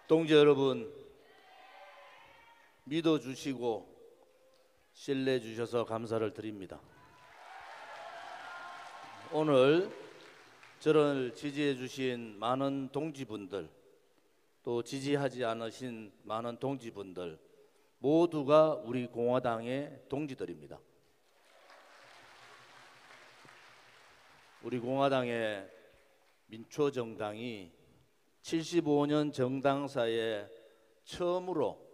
동지 여러분, 믿어주시고 신뢰해 주셔서 감사를 드립니다. 오늘 저를 지지해 주신 많은 동지분들, 또 지지하지 않으신 많은 동지분들 모두가 우리 공화당의 동지들입니다. 우리 공화당의 민초정당이 75년 정당사에 처음으로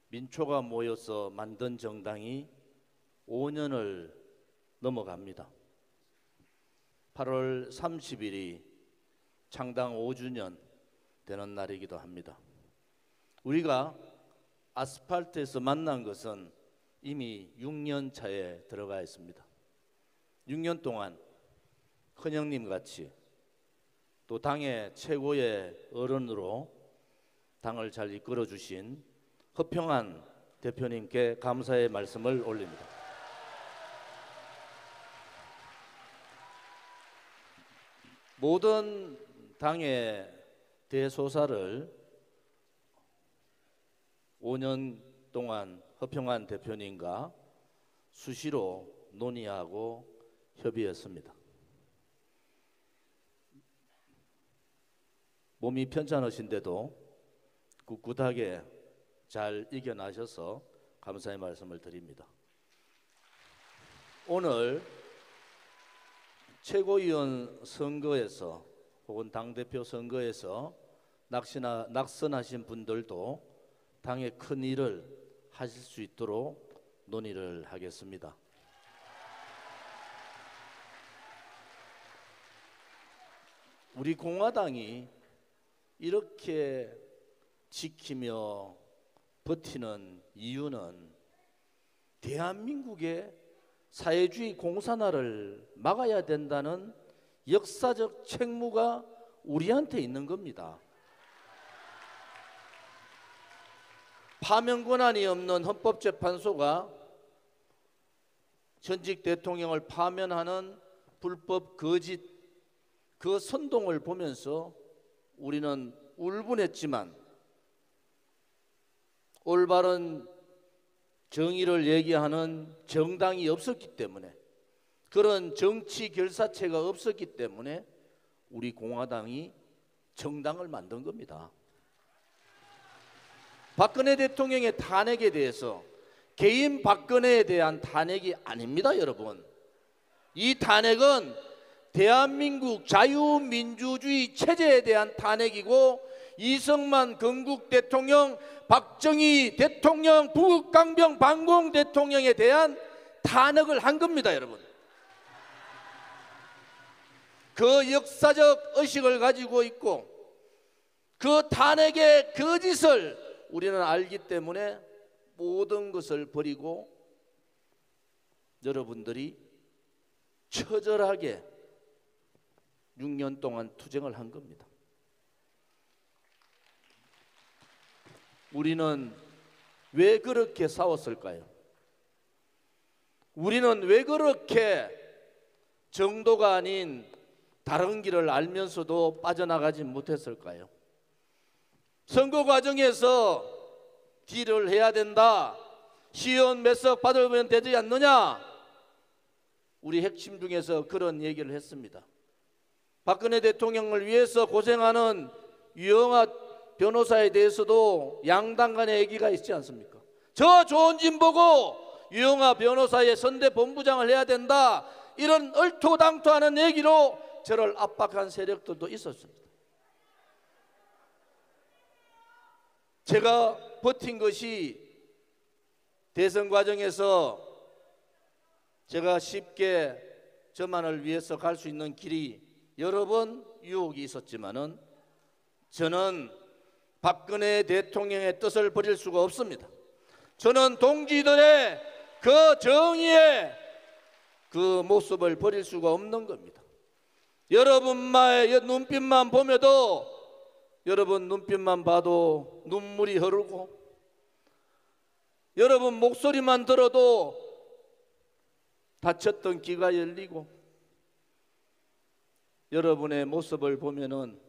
민초가 모여서 만든 정당이 5년을 넘어갑니다. 8월 30일이 창당 5주년 되는 날이기도 합니다. 우리가 아스팔트에서 만난 것은 이미 6년 차에 들어가 있습니다. 6년 동안 큰형님 같이 또 당의 최고의 어른으로 당을 잘 이끌어 주신 허평한 대표님께 감사의 말씀을 올립니다. 모든 당의 대소사를 5년 동안 허평한 대표님과 수시로 논의하고 협의했습니다. 몸이 편찮으신데도 꿋꿋하게 잘 이겨나셔서 감사의 말씀을 드립니다. 오늘 최고위원 선거에서 혹은 당대표 선거에서 낙선하신 분들도 당의 큰 일을 하실 수 있도록 논의를 하겠습니다. 우리 공화당이 이렇게 지키며 버티는 이유는 대한민국의 사회주의 공산화를 막아야 된다는 역사적 책무가 우리한테 있는 겁니다. 파면 권한이 없는 헌법재판소가 전직 대통령을 파면하는 불법 거짓 그 선동을 보면서 우리는 울분했지만 올바른 정의를 얘기하는 정당이 없었기 때문에, 그런 정치 결사체가 없었기 때문에 우리 공화당이 정당을 만든 겁니다. 박근혜 대통령의 탄핵에 대해서 개인 박근혜에 대한 탄핵이 아닙니다, 여러분. 이 탄핵은 대한민국 자유민주주의 체제에 대한 탄핵이고, 이승만 건국 대통령, 박정희 대통령, 북강병 반공 대통령에 대한 탄핵을 한 겁니다, 여러분. 그 역사적 의식을 가지고 있고 그 탄핵의 거짓을 우리는 알기 때문에 모든 것을 버리고 여러분들이 처절하게 6년 동안 투쟁을 한 겁니다. 우리는 왜 그렇게 싸웠을까요? 우리는 왜 그렇게 정도가 아닌 다른 길을 알면서도 빠져나가지 못했을까요? 선거 과정에서 딜을 해야 된다, 시의원 몇 석 받으면 되지 않느냐, 우리 핵심 중에서 그런 얘기를 했습니다. 박근혜 대통령을 위해서 고생하는 유영아 변호사에 대해서도 양당 간의 얘기가 있지 않습니까? 저 좋은 집 보고 유영아 변호사의 선대본부장을 해야 된다, 이런 얼토당토하는 얘기로 저를 압박한 세력들도 있었습니다. 제가 버틴 것이 대선 과정에서 제가 쉽게 저만을 위해서 갈 수 있는 길이 여러 번 유혹이 있었지만은 저는 박근혜 대통령의 뜻을 버릴 수가 없습니다. 저는 동지들의 그 정의의 그 모습을 버릴 수가 없는 겁니다. 여러분의 눈빛만 보며도, 여러분 눈빛만 봐도 눈물이 흐르고, 여러분 목소리만 들어도 닫혔던 귀가 열리고, 여러분의 모습을 보면은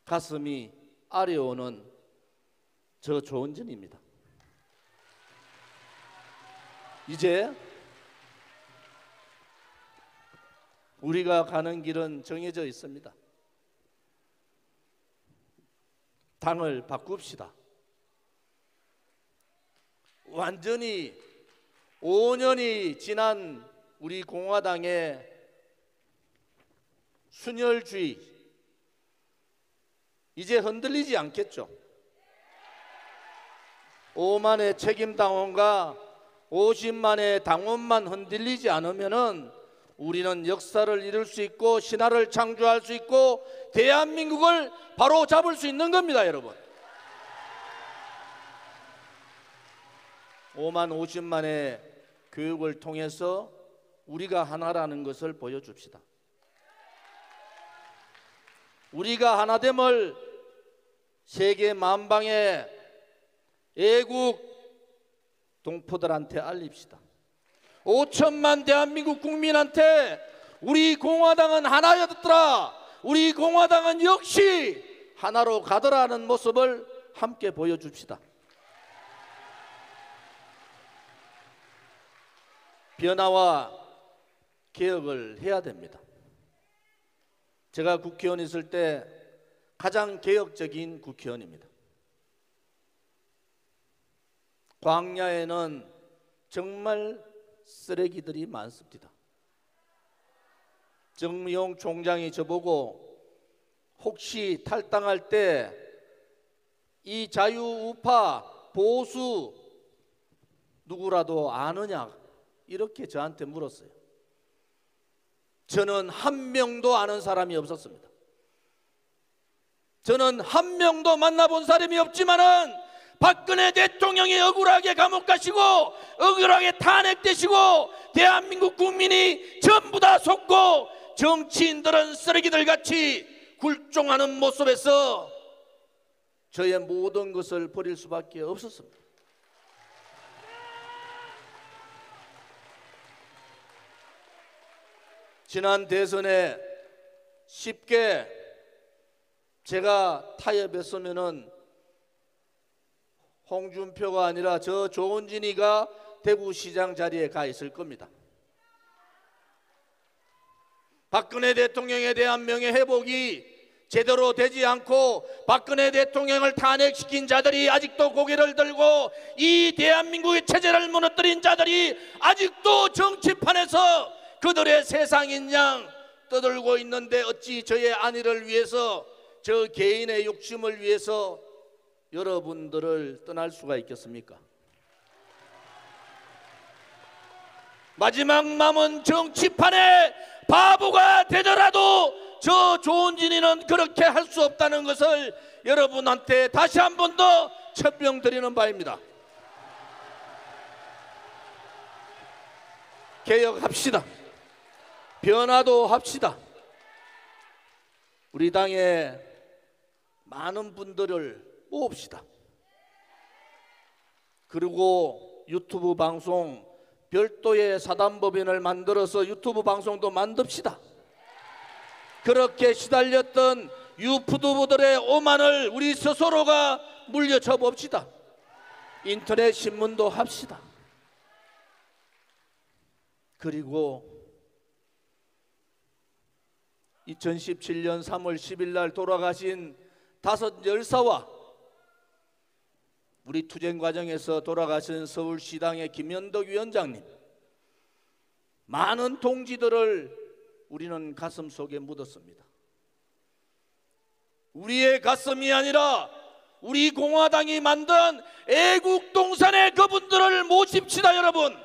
가슴이 아래오는 저 조원진입니다. 이제 우리가 가는 길은 정해져 있습니다. 당을 바꿉시다. 완전히 5년이 지난 우리 공화당의 순혈주의 이제 흔들리지 않겠죠. 5만의 책임당원과 50만의 당원만 흔들리지 않으면은 우리는 역사를 이룰 수 있고 신화를 창조할 수 있고 대한민국을 바로 잡을 수 있는 겁니다, 여러분. 5만 50만의 교육을 통해서 우리가 하나라는 것을 보여줍시다. 우리가 하나됨을 세계 만방의 애국 동포들한테 알립시다. 5천만 대한민국 국민한테 우리 공화당은 하나였더라, 우리 공화당은 역시 하나로 가더라는 모습을 함께 보여줍시다. 변화와 개혁을 해야 됩니다. 제가 국회의원 있을 때 가장 개혁적인 국회의원입니다. 광야에는 정말 쓰레기들이 많습니다. 정의용 총장이 저보고 혹시 탈당할 때 이 자유우파 보수 누구라도 아느냐 이렇게 저한테 물었어요. 저는 한 명도 아는 사람이 없었습니다. 저는 한 명도 만나본 사람이 없지만은 박근혜 대통령이 억울하게 감옥 가시고 억울하게 탄핵되시고 대한민국 국민이 전부 다 속고 정치인들은 쓰레기들 같이 굴종하는 모습에서 저의 모든 것을 버릴 수밖에 없었습니다. 지난 대선에 쉽게 제가 타협했으면은 홍준표가 아니라 저 조원진이가 대구시장 자리에 가 있을 겁니다. 박근혜 대통령에 대한 명예회복이 제대로 되지 않고 박근혜 대통령을 탄핵시킨 자들이 아직도 고개를 들고 이 대한민국의 체제를 무너뜨린 자들이 아직도 정치판에서 그들의 세상인 양 떠들고 있는데 어찌 저의 안위를 위해서 저 개인의 욕심을 위해서 여러분들을 떠날 수가 있겠습니까? 마지막 남은 정치판에 바보가 되더라도 저 조원진이는 그렇게 할 수 없다는 것을 여러분한테 다시 한 번 더 천명드리는 바입니다. 개혁합시다. 변화도 합시다. 우리 당에 많은 분들을 모읍시다. 그리고 유튜브 방송 별도의 사단법인을 만들어서 유튜브 방송도 만듭시다. 그렇게 시달렸던 유튜브들의 오만을 우리 스스로가 물려쳐 봅시다. 인터넷 신문도 합시다. 그리고 2017년 3월 10일 날 돌아가신 5 열사와 우리 투쟁 과정에서 돌아가신 서울시당의 김현덕 위원장님, 많은 동지들을 우리는 가슴 속에 묻었습니다. 우리의 가슴이 아니라 우리 공화당이 만든 애국동산의 그분들을 모십시다. 여러분,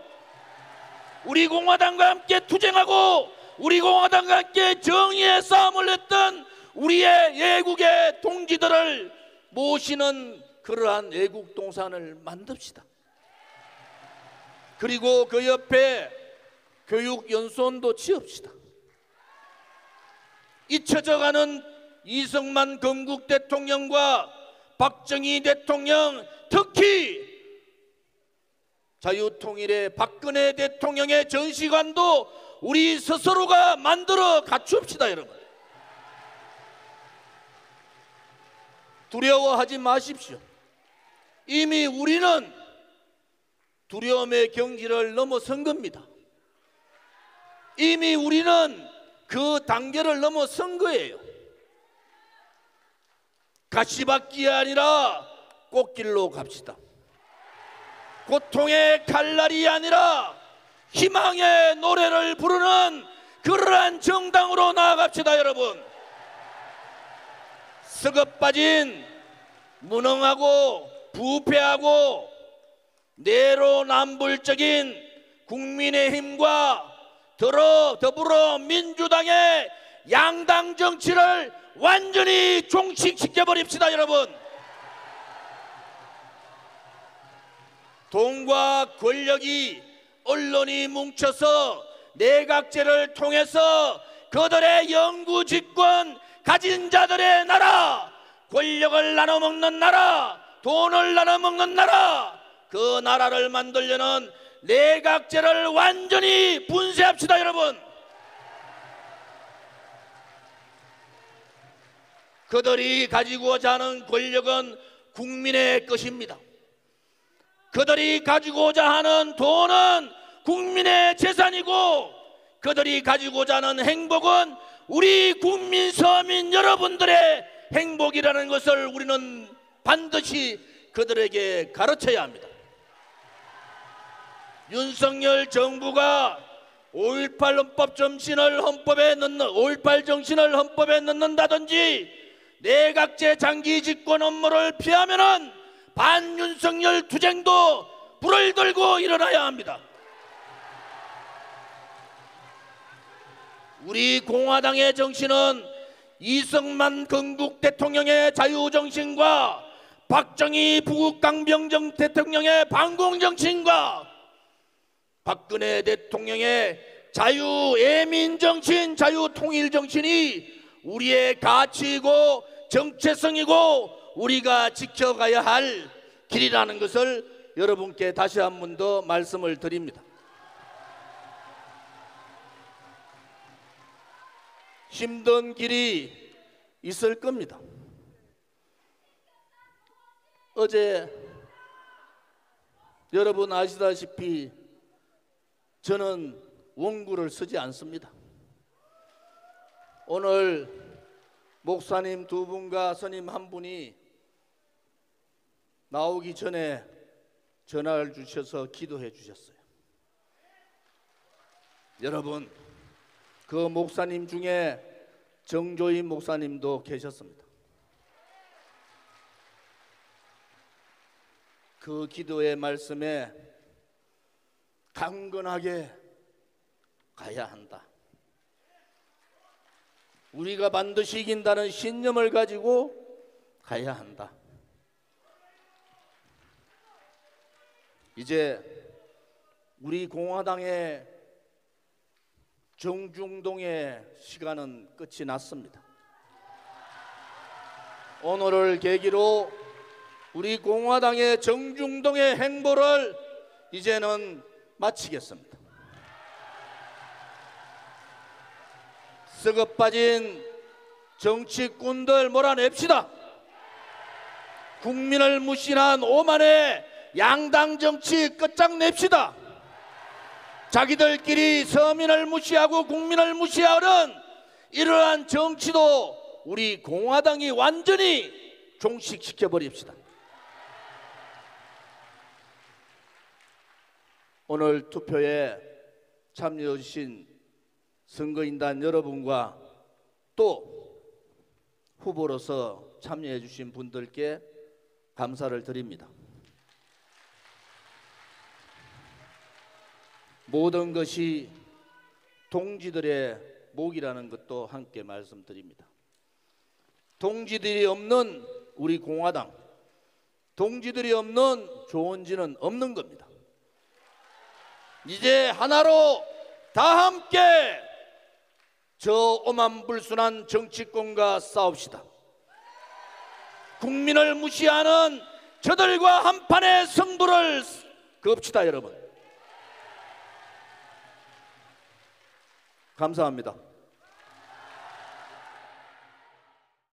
우리 공화당과 함께 투쟁하고 우리 공화당과 함께 정의의 싸움을 했던 우리의 애국의 동지들을 모시는 그러한 애국동산을 만듭시다. 그리고 그 옆에 교육연수원도 지읍시다. 잊혀져가는 이승만 건국 대통령과 박정희 대통령, 특히 자유통일의 박근혜 대통령의 전시관도 우리 스스로가 만들어 갖춥시다. 여러분, 두려워하지 마십시오. 이미 우리는 두려움의 경지를 넘어선 겁니다. 이미 우리는 그 단계를 넘어선 거예요. 가시밭길이 아니라 꽃길로 갑시다. 고통의 칼날이 아니라 희망의 노래를 부르는 그러한 정당으로 나아갑시다. 여러분, 썩어 빠진 무능하고 부패하고 내로남불적인 국민의힘과 더불어민주당의 양당 정치를 완전히 종식시켜버립시다. 여러분, 돈과 권력이 언론이 뭉쳐서 내각제를 통해서 그들의 영구집권 가진 자들의 나라, 권력을 나눠먹는 나라, 돈을 나눠먹는 나라, 그 나라를 만들려는 내각제를 완전히 분쇄합시다. 여러분, 그들이 가지고자 하는 권력은 국민의 것입니다. 그들이 가지고자 하는 돈은 국민의 재산이고, 그들이 가지고자 하는 행복은 우리 국민 서민 여러분들의 행복이라는 것을 우리는 반드시 그들에게 가르쳐야 합니다. 윤석열 정부가 5.18 헌법 정신을 헌법에 넣는다든지 내각제 장기 집권 업무를 피하면은 반윤석열 투쟁도 불을 들고 일어나야 합니다. 우리 공화당의 정신은 이승만 건국 대통령의 자유정신과 박정희 부국 강병정 대통령의 반공정신과 박근혜 대통령의 자유애민정신, 자유통일정신이 우리의 가치이고 정체성이고 우리가 지켜가야 할 길이라는 것을 여러분께 다시 한 번 더 말씀을 드립니다. 힘든 길이 있을 겁니다. 어제 여러분 아시다시피 저는 원고를 쓰지 않습니다. 오늘 목사님 두 분과 스님 한 분이 나오기 전에 전화를 주셔서 기도해 주셨어요. 여러분, 그 목사님 중에 정조인 목사님도 계셨습니다. 그 기도의 말씀에 강건하게 가야 한다. 우리가 반드시 이긴다는 신념을 가지고 가야 한다. 이제 우리 공화당의 정중동의 시간은 끝이 났습니다. 오늘을 계기로 우리 공화당의 정중동의 행보를 이제는 마치겠습니다. 썩어 빠진 정치꾼들 몰아냅시다. 국민을 무시한 오만의 양당 정치 끝장냅시다. 자기들끼리 서민을 무시하고 국민을 무시하는 이러한 정치도 우리 공화당이 완전히 종식시켜 버립시다. 오늘 투표에 참여해 주신 선거인단 여러분과 또 후보로서 참여해 주신 분들께 감사를 드립니다. 모든 것이 동지들의 몫이라는 것도 함께 말씀드립니다. 동지들이 없는 우리 공화당, 동지들이 없는 조원진은 없는 겁니다. 이제 하나로 다 함께 저 오만불순한 정치권과 싸웁시다. 국민을 무시하는 저들과 한판의 승부를 겁시다. 여러분, 감사합니다.